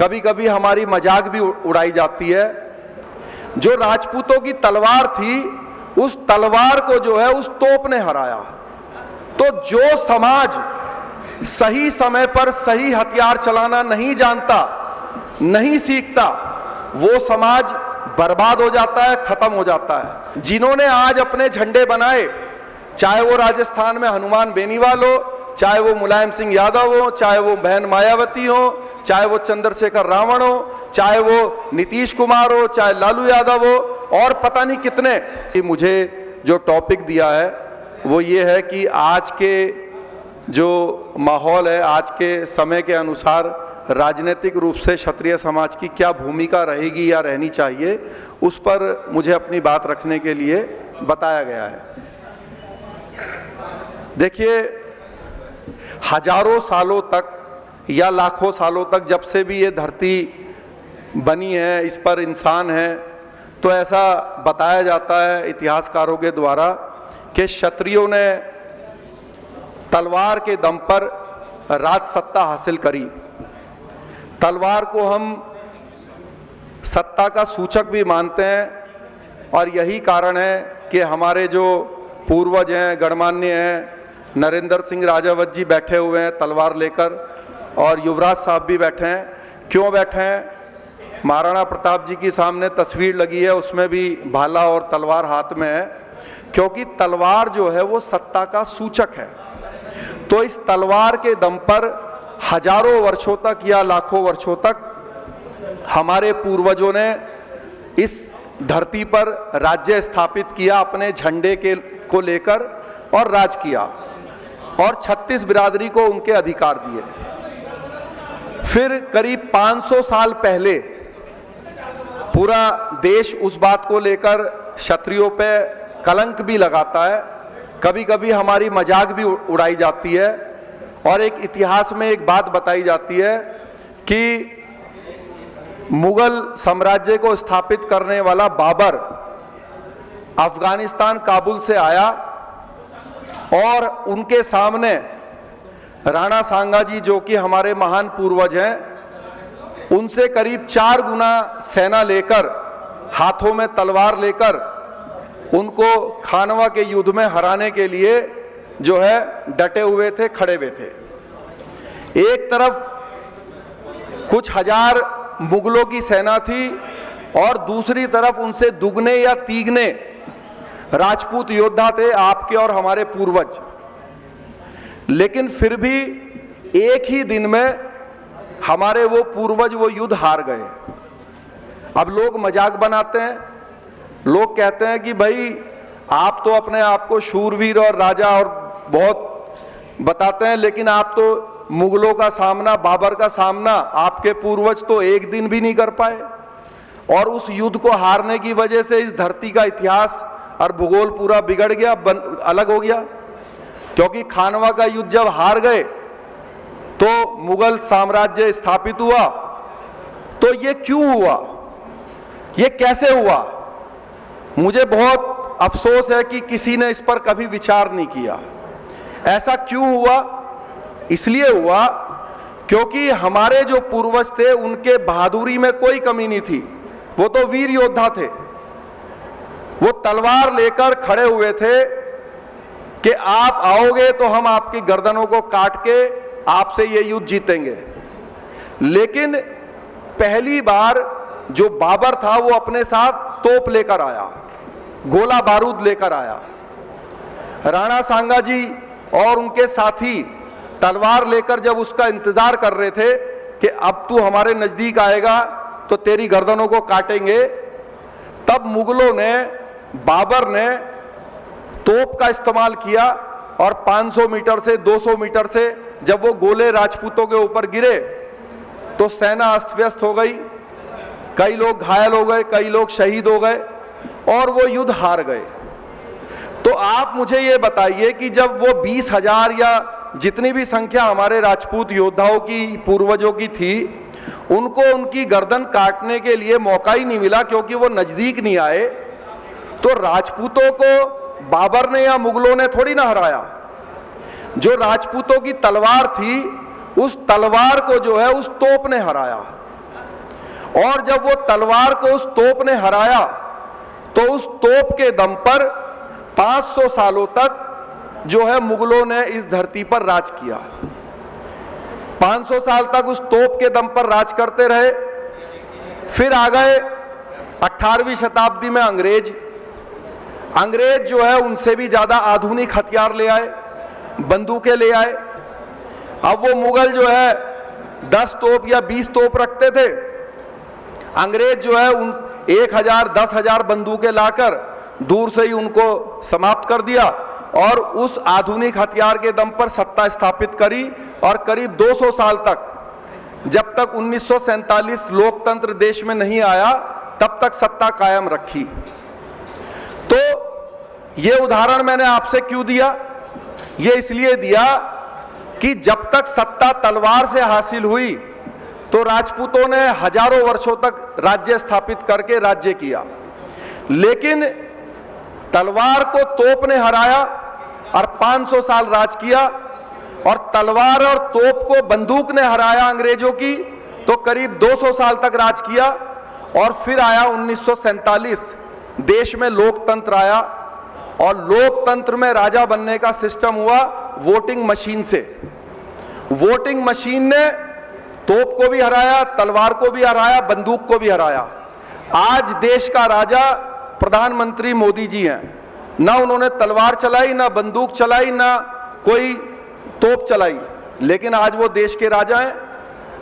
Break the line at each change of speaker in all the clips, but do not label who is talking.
कभी कभी हमारी मजाक भी उड़ाई जाती है। जो राजपूतों की तलवार थी, उस तलवार को जो है उस तोप ने हराया। तो जो समाज सही समय पर सही हथियार चलाना नहीं जानता, नहीं सीखता, वो समाज बर्बाद हो जाता है, खत्म हो जाता है। जिन्होंने आज अपने झंडे बनाए, चाहे वो राजस्थान में हनुमान बेनीवाल हो, चाहे वो मुलायम सिंह यादव हो, चाहे वो बहन मायावती हो, चाहे वो चंद्रशेखर रावण हो, चाहे वो नीतीश कुमार हो, चाहे लालू यादव हो, और पता नहीं कितने। मुझे जो टॉपिक दिया है वो ये है कि आज के जो माहौल है, आज के समय के अनुसार राजनीतिक रूप से क्षत्रिय समाज की क्या भूमिका रहेगी या रहनी चाहिए, उस पर मुझे अपनी बात रखने के लिए बताया गया है। देखिए, हजारों सालों तक या लाखों सालों तक, जब से भी ये धरती बनी है, इस पर इंसान है, तो ऐसा बताया जाता है इतिहासकारों के द्वारा कि क्षत्रियों ने तलवार के दम पर राज सत्ता हासिल करी। तलवार को हम सत्ता का सूचक भी मानते हैं, और यही कारण है कि हमारे जो पूर्वज हैं, गणमान्य हैं, नरेंद्र सिंह राजावत जी बैठे हुए हैं तलवार लेकर, और युवराज साहब भी बैठे हैं। क्यों बैठे हैं? महाराणा प्रताप जी की सामने तस्वीर लगी है, उसमें भी भाला और तलवार हाथ में है, क्योंकि तलवार जो है वो सत्ता का सूचक है। तो इस तलवार के दम पर हजारों वर्षों तक या लाखों वर्षों तक हमारे पूर्वजों ने इस धरती पर राज्य स्थापित किया, अपने झंडे को लेकर, और राज किया, और 36 बिरादरी को उनके अधिकार दिए। फिर करीब 500 साल पहले पूरा देश उस बात को लेकर क्षत्रियों पे कलंक भी लगाता है, कभी कभी हमारी मजाक भी उड़ाई जाती है, और एक इतिहास में एक बात बताई जाती है कि मुगल साम्राज्य को स्थापित करने वाला बाबर अफगानिस्तान काबुल से आया, और उनके सामने राणा सांगा जी, जो कि हमारे महान पूर्वज हैं, उनसे करीब 4 गुना सेना लेकर, हाथों में तलवार लेकर, उनको खानवा के युद्ध में हराने के लिए जो है डटे हुए थे, खड़े हुए थे। एक तरफ कुछ हजार मुगलों की सेना थी, और दूसरी तरफ उनसे दुगने या तीगने राजपूत योद्धा थे, आपके और हमारे पूर्वज। लेकिन फिर भी एक ही दिन में हमारे वो पूर्वज वो युद्ध हार गए। अब लोग मजाक बनाते हैं, लोग कहते हैं कि भाई आप तो अपने आप को शूरवीर और राजा और बहुत बताते हैं, लेकिन आप तो मुगलों का सामना, बाबर का सामना, आपके पूर्वज तो एक दिन भी नहीं कर पाए, और उस युद्ध को हारने की वजह से इस धरती का इतिहास और भूगोल पूरा बिगड़ गया, अलग हो गया। क्योंकि खानवा का युद्ध जब हार गए तो मुगल साम्राज्य स्थापित हुआ। तो ये क्यों हुआ, ये कैसे हुआ? मुझे बहुत अफसोस है कि किसी ने इस पर कभी विचार नहीं किया। ऐसा क्यों हुआ? इसलिए हुआ क्योंकि हमारे जो पूर्वज थे उनके बहादुरी में कोई कमी नहीं थी, वो तो वीर योद्धा थे। वो तलवार लेकर खड़े हुए थे कि आप आओगे तो हम आपकी गर्दनों को काट के आपसे ये युद्ध जीतेंगे। लेकिन पहली बार जो बाबर था वो अपने साथ तोप लेकर आया, गोला बारूद लेकर आया। राणा सांगा जी और उनके साथी तलवार लेकर जब उसका इंतजार कर रहे थे कि अब तू हमारे नजदीक आएगा तो तेरी गर्दनों को काटेंगे, तब मुगलों ने, बाबर ने तोप का इस्तेमाल किया, और 500 मीटर से 200 मीटर से जब वो गोले राजपूतों के ऊपर गिरे तो सेना अस्त व्यस्त हो गई, कई लोग घायल हो गए, कई लोग शहीद हो गए, और वो युद्ध हार गए। तो आप मुझे ये बताइए कि जब वो 20,000 या जितनी भी संख्या हमारे राजपूत योद्धाओं की, पूर्वजों की थी, उनको उनकी गर्दन काटने के लिए मौका ही नहीं मिला क्योंकि वो नजदीक नहीं आए, तो राजपूतों को बाबर ने या मुगलों ने थोड़ी ना हराया। जो राजपूतों की तलवार थी, उस तलवार को जो है उस तोप ने हराया। और जब वो तलवार को उस तोप ने हराया तो उस तोप के दम पर 500 सालों तक जो है मुगलों ने इस धरती पर राज किया। 500 साल तक उस तोप के दम पर राज करते रहे। फिर आ गए 18वीं शताब्दी में अंग्रेज जो है उनसे भी ज्यादा आधुनिक हथियार ले आए, बंदूकें ले आए। अब वो मुगल जो है 10 तोप या 20 तोप रखते थे, अंग्रेज जो है उन 1000 10,000 बंदूकें लाकर दूर से ही उनको समाप्त कर दिया और उस आधुनिक हथियार के दम पर सत्ता स्थापित करी। और करीब 200 साल तक, जब तक 1947 लोकतंत्र देश में नहीं आया, तब तक सत्ता कायम रखी। तो ये उदाहरण मैंने आपसे क्यों दिया? ये इसलिए दिया कि जब तक सत्ता तलवार से हासिल हुई तो राजपूतों ने हजारों वर्षों तक राज्य स्थापित करके राज्य किया, लेकिन तलवार को तोप ने हराया और 500 साल राज किया। और तलवार और तोप को बंदूक ने हराया अंग्रेजों की, तो करीब 200 साल तक राज किया। और फिर आया 1947, देश में लोकतंत्र आया और लोकतंत्र में राजा बनने का सिस्टम हुआ वोटिंग मशीन से। वोटिंग मशीन ने तोप को भी हराया, तलवार को भी हराया, बंदूक को भी हराया। आज देश का राजा प्रधानमंत्री मोदी जी हैं। ना उन्होंने तलवार चलाई, ना बंदूक चलाई, ना कोई तोप चलाई, लेकिन आज वो देश के राजा हैं।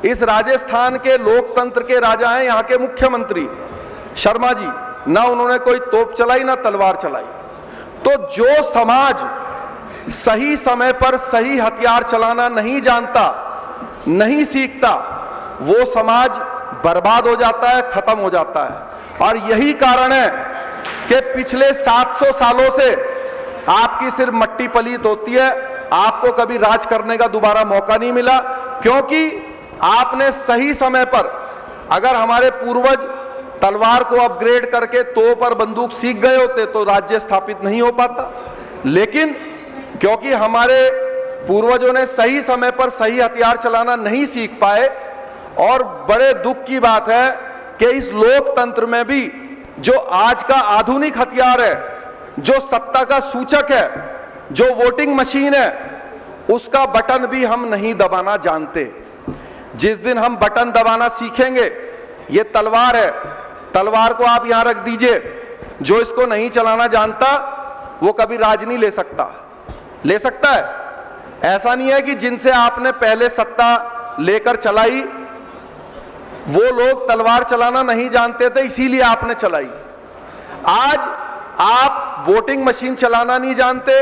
इस राजस्थान के लोकतंत्र के राजा हैं यहाँ के मुख्यमंत्री शर्मा जी। ना उन्होंने कोई तोप चलाई, ना तलवार चलाई। तो जो समाज सही समय पर सही हथियार चलाना नहीं जानता, नहीं सीखता, वो समाज बर्बाद हो जाता है, खत्म हो जाता है। और यही कारण है कि पिछले 700 सालों से आपकी सिर्फ मट्टी पलीत होती है, आपको कभी राज करने का दोबारा मौका नहीं मिला, क्योंकि आपने सही समय पर, अगर हमारे पूर्वज तलवार को अपग्रेड करके तोप और बंदूक सीख गए होते तो राज्य स्थापित नहीं हो पाता। लेकिन क्योंकि हमारे पूर्वजों ने सही समय पर सही हथियार चलाना नहीं सीख पाए, और बड़े दुख की बात है कि इस लोकतंत्र में भी जो आज का आधुनिक हथियार है, जो सत्ता का सूचक है, जो वोटिंग मशीन है, उसका बटन भी हम नहीं दबाना जानते। जिस दिन हम बटन दबाना सीखेंगे, ये तलवार है, तलवार को आप यहां रख दीजिए, जो इसको नहीं चलाना जानता वो कभी राज नहीं ले सकता। ले सकता है? ऐसा नहीं है कि जिनसे आपने पहले सत्ता लेकर चलाई वो लोग तलवार चलाना नहीं जानते थे, इसीलिए आपने चलाई। आज आप वोटिंग मशीन चलाना नहीं जानते,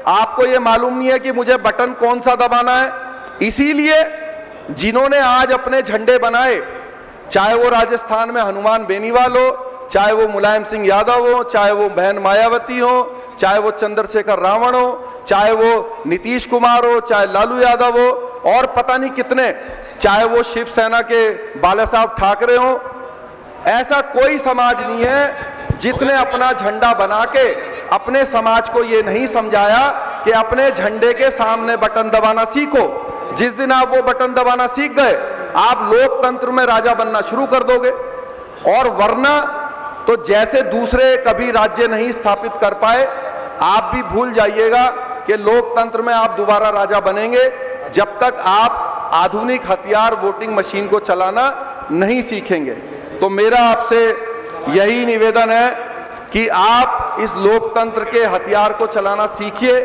आपको ये मालूम नहीं है कि मुझे बटन कौन सा दबाना है, इसीलिए जिन्होंने आज अपने झंडे बनाए, चाहे वो राजस्थान में हनुमान बेनीवाल हो, चाहे वो मुलायम सिंह यादव हो, चाहे वो बहन मायावती हो, चाहे वो चंद्रशेखर रावण हो, चाहे वो नीतीश कुमार हो, चाहे लालू यादव हो, और पता नहीं कितने, चाहे वो शिवसेना के बाला साहब ठाकरे हो, ऐसा कोई समाज नहीं है जिसने अपना झंडा बना के अपने समाज को ये नहीं समझाया कि अपने झंडे के सामने बटन दबाना सीखो। जिस दिन आप वो बटन दबाना सीख गए, आप लोकतंत्र में राजा बनना शुरू कर दोगे। और वरना तो जैसे दूसरे कभी राज्य नहीं स्थापित कर पाए, आप भी भूल जाइएगा कि लोकतंत्र में आप दोबारा राजा बनेंगे, जब तक आप आधुनिक हथियार वोटिंग मशीन को चलाना नहीं सीखेंगे। तो मेरा आपसे यही निवेदन है कि आप इस लोकतंत्र के हथियार को चलाना सीखिए।